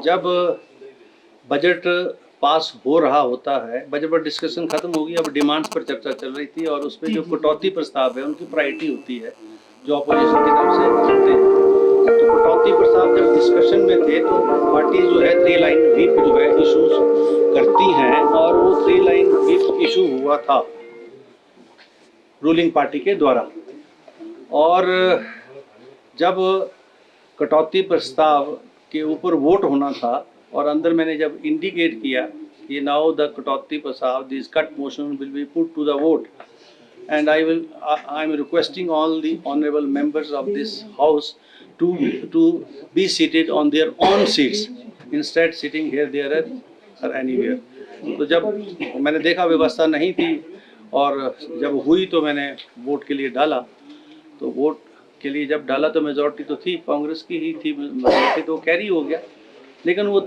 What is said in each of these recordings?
जब budget pass हो रहा होता है, बजट पर डिस्कशन खत्म होगी, अब डिमांड्स पर चर्चा चल रही थी और उसमें जो कटौती प्रस्ताव है उनकी प्रायोरिटी होती है जो अपोजिशन की तरफ से चलते हैं। तो कटौती प्रस्ताव जब डिस्कशन में थे तो पार्टी जो है 3 लाइन व्हिप जो है इशूज करती हैं और वो 3 लाइन व्हिप इशू हुआ था रूलिंग पार्टी के द्वारा। और जब कटौती प्रस्ताव के ऊपर वोट होना था और अंदर मैंने जब इंडिकेट किया कि नाउ द कटौती प्रस्ताव this cut motion will be put to the vote and I am requesting all the honorable members of this house to be seated on their own seats instead sitting here there or anywhere। तो जब मैंने देखा व्यवस्था नहीं थी और जब हुई तो मैंने वोट के लिए डाला। तो वोट के लिए जब डाला तो मेजॉरिटी तो थी कांग्रेस की ही थी, मेजॉरिटी तो कैरी हो गया, लेकिन वो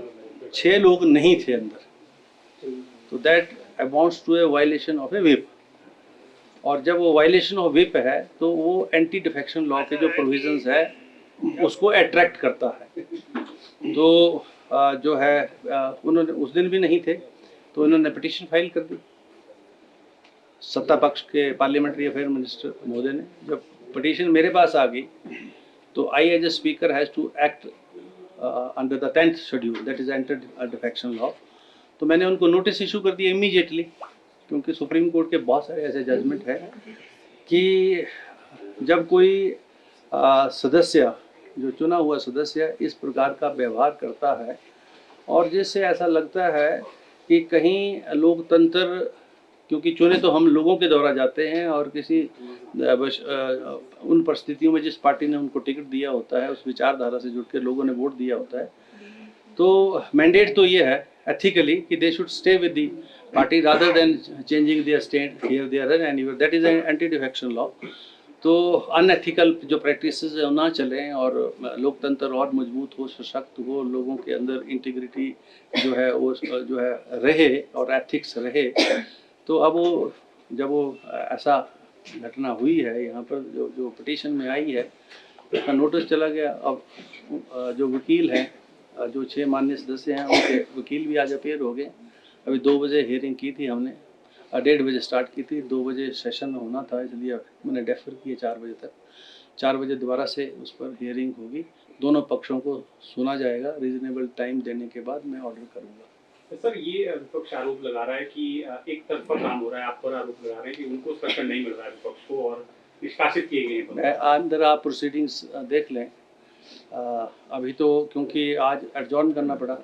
6 लोग नहीं थे अंदर। तो that amounts to a violation of a whip. और जब वो वायलेशन ऑफ व्हिप है तो वो एंटी डिफेक्शन लॉ के जो प्रोविजंस है उसको अट्रैक्ट करता है। तो जो है उन्होंने उस दिन भी नहीं थे तो उन्होंने पिटीशन फाइल कर दी सत्ता पक्ष के पार्लियामेंट्री अफेयर मिनिस्टर महोदय ने। जब पिटीशन मेरे पास आ गई तो I as a speaker has to act under the 10th schedule that is anti defection law. तो मैंने उनको नोटिस इशू कर दिया इमीडिएटली, क्योंकि सुप्रीम कोर्ट के बहुत सारे ऐसे जजमेंट है कि जब कोई सदस्य जो चुना हुआ सदस्य इस प्रकार का व्यवहार करता है और जिससे ऐसा लगता है कि कहीं लोकतंत्र, क्योंकि चुने तो हम लोगों के द्वारा जाते हैं और किसी उन परिस्थितियों में जिस पार्टी ने उनको टिकट दिया होता है उस विचारधारा से जुड़ के लोगों ने वोट दिया होता है, तो मैंडेट तो ये है एथिकली कि they should stay with the party rather than changing their state here there and anywhere. That is anti defection law. तो अनएथिकल जो प्रैक्टिसेस ना चलें और लोकतंत्र और मजबूत हो, सशक्त हो, लोगों के अंदर इंटीग्रिटी जो है वो जो है रहे और एथिक्स रहे। तो अब वो जब वो ऐसा घटना हुई है यहाँ पर जो पिटीशन में आई है उसका नोटिस चला गया। अब जो वकील हैं, जो 6 माननीय सदस्य हैं, उनके वकील भी आज अपीयर हो गए। अभी 2 बजे हियरिंग की थी हमने, 1:30 बजे स्टार्ट की थी, 2 बजे सेशन होना था, इसलिए मैंने डेफर किए 4 बजे तक। 4 बजे दोबारा से उस पर हियरिंग होगी, दोनों पक्षों को सुना जाएगा। रीजनेबल टाइम देने के बाद मैं ऑर्डर करूँगा। सर, ये विपक्ष आरोप लगा रहा है कि एक तरफा काम हो रहा है, आप पर आरोप लगा रहे हैं कि उनको संरक्षण नहीं मिल रहा है विपक्ष को और निष्कासित किए गए हैं। अंदर आप प्रोसीडिंग्स देख लें। अभी तो क्योंकि आज एडजॉर्न करना पड़ा,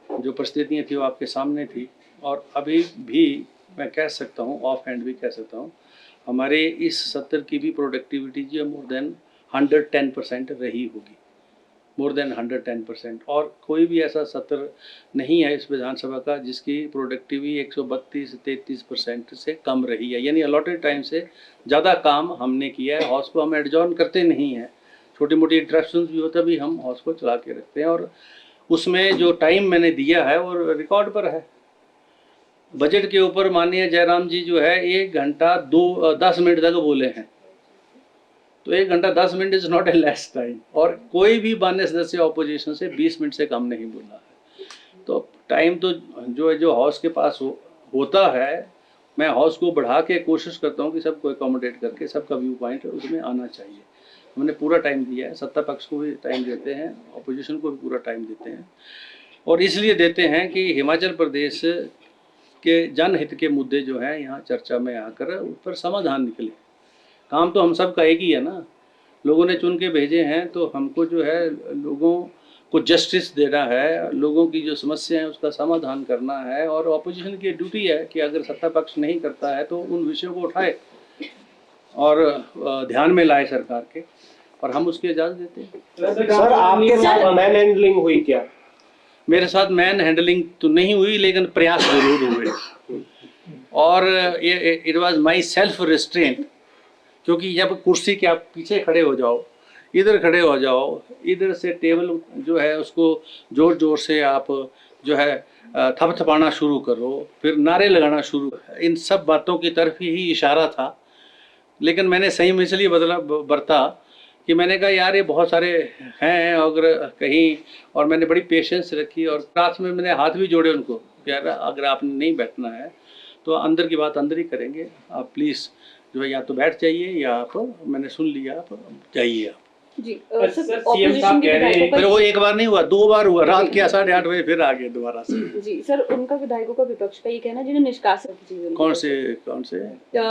जो परिस्थितियाँ थी वो आपके सामने थी और अभी भी मैं कह सकता हूँ, ऑफ हैंड भी कह सकता हूँ, हमारे इस सत्र की भी प्रोडक्टिविटी जो मोर देन 110% रही होगी, मोर देन 110%। और कोई भी ऐसा सत्र नहीं है इस विधानसभा का जिसकी प्रोडक्टिविटी 132-133% से कम रही है, यानी अलॉटेड टाइम से ज़्यादा काम हमने किया है। हाउस को हम एडजॉर्न करते नहीं हैं, छोटी मोटी इंटरप्शंस भी होता भी हम हाउस को चला के रखते हैं और उसमें जो टाइम मैंने दिया है वो रिकॉर्ड पर है। बजट के ऊपर माननीय जयराम जी जो है 1 घंटा 10 मिनट तक बोले हैं, तो 1 घंटा 10 minute is not a less time. और कोई भी माननीय सदस्य ऑपोजिशन से 20 मिनट से कम नहीं बोला है। तो टाइम तो जो हाउस के पास होता है, मैं हाउस को बढ़ा के कोशिश करता हूँ कि सबको एकोमोडेट करके सबका व्यू पॉइंट उसमें आना चाहिए। हमने पूरा टाइम दिया है, सत्ता पक्ष को भी टाइम देते हैं, ऑपोजिशन को भी पूरा टाइम देते हैं और इसलिए देते हैं कि हिमाचल प्रदेश के जनहित के मुद्दे जो हैं यहाँ चर्चा में आकर उस पर समाधान निकले। काम तो हम सब का एक ही है ना, लोगों ने चुन के भेजे हैं तो हमको जो है लोगों को जस्टिस देना है, लोगों की जो समस्या है उसका समाधान करना है और ऑपोजिशन की ड्यूटी है कि अगर सत्ता पक्ष नहीं करता है तो उन विषयों को उठाए और ध्यान में लाए सरकार के, और हम उसकी इजाज़त देते हैं। सर, आपके साथ मैन हैंडलिंग हुई क्या? मेरे साथ मैन हैंडलिंग तो नहीं हुई लेकिन प्रयास जरूर हुए और ये it was my self restraint, क्योंकि जब कुर्सी के आप पीछे खड़े हो जाओ, इधर खड़े हो जाओ, इधर से टेबल जो है उसको जोर जोर से आप जो है थपथपाना शुरू करो, फिर नारे लगाना शुरू, इन सब बातों की तरफ ही इशारा था। लेकिन मैंने सही में इसलिए बरता कि मैंने कहा यार ये बहुत सारे हैं अगर कहीं, और मैंने बड़ी पेशेंस रखी और क्लास में मैंने हाथ भी जोड़े उनको, यार अगर आपने नहीं बैठना है तो अंदर की बात अंदर ही करेंगे, आप प्लीज़ जो है या तो बैठ जाइए या आप, मैंने सुन लिया, आप जाइए आप। जी सर, सर, सीएम साहब ऑपोजिशन के कह रहे हैं विधायकों फिर वो एक बार नहीं हुआ, 2 बार हुआ, रात के 8:30 बजे फिर आ गए दोबारा से। का जी सर, उनका विधायकों का विपक्ष का ये कहना है जिन्हें निष्कासित किया कौन से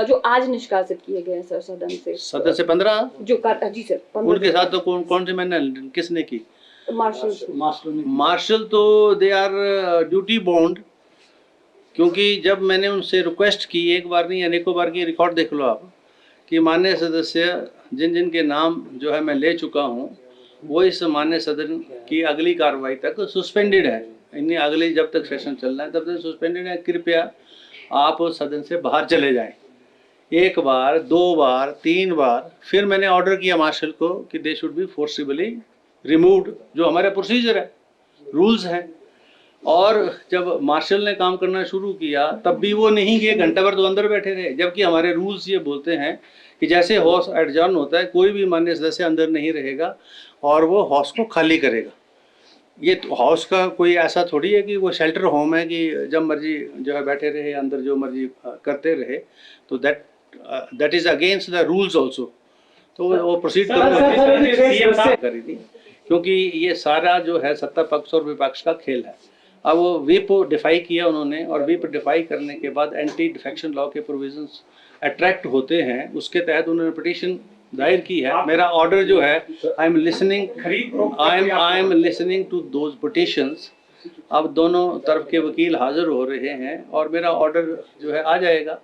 जो आज निष्कासित किए गए हैं सर सदन से, सदन से 15 जो कर जी सर 15 उनके साथ तो कौन से मैंने किसने की? मार्शल मार्शल तो दे आर ड्यूटी बाउंड, क्योंकि जब मैंने उनसे रिक्वेस्ट की, एक बार नहीं अनेकों बार की, रिकॉर्ड देख लो आप, कि माननीय सदस्य जिन जिन के नाम जो है मैं ले चुका हूँ वो इस माननीय सदन की अगली कार्रवाई तक सस्पेंडेड है, इन्हें अगली जब तक सेशन चलना है तब तक सस्पेंडेड है, कृपया आप सदन से बाहर चले जाएं। 1 बार 2 बार 3 बार फिर मैंने ऑर्डर किया मार्शल को कि they should be forcibly removed, जो हमारा प्रोसीजर है, रूल्स हैं। और जब मार्शल ने काम करना शुरू किया तब भी वो नहीं गए, घंटा भर तो अंदर बैठे रहे, जबकि हमारे रूल्स ये बोलते हैं कि जैसे हाउस एडजर्न होता है कोई भी माननीय सदस्य अंदर नहीं रहेगा और वो हाउस को खाली करेगा। ये तो हाउस का कोई ऐसा थोड़ी है कि वो शेल्टर होम है कि जब मर्जी जो है बैठे रहे, अंदर जो मर्जी करते रहे, तो that is against the rules also. तो वो प्रोसीड करी थी, क्योंकि ये सारा जो है सत्ता पक्ष और विपक्ष का खेल है। अब वो व्हिप डिफाई किया उन्होंने, और व्हिप डिफाई करने के बाद एंटी डिफेक्शन लॉ के प्रोविजंस अट्रैक्ट होते हैं, उसके तहत उन्होंने पिटीशन दायर की है। मेरा ऑर्डर जो है, I am listening to those petitions. अब दोनों तरफ के वकील हाजिर हो रहे हैं और मेरा ऑर्डर जो है आ जाएगा।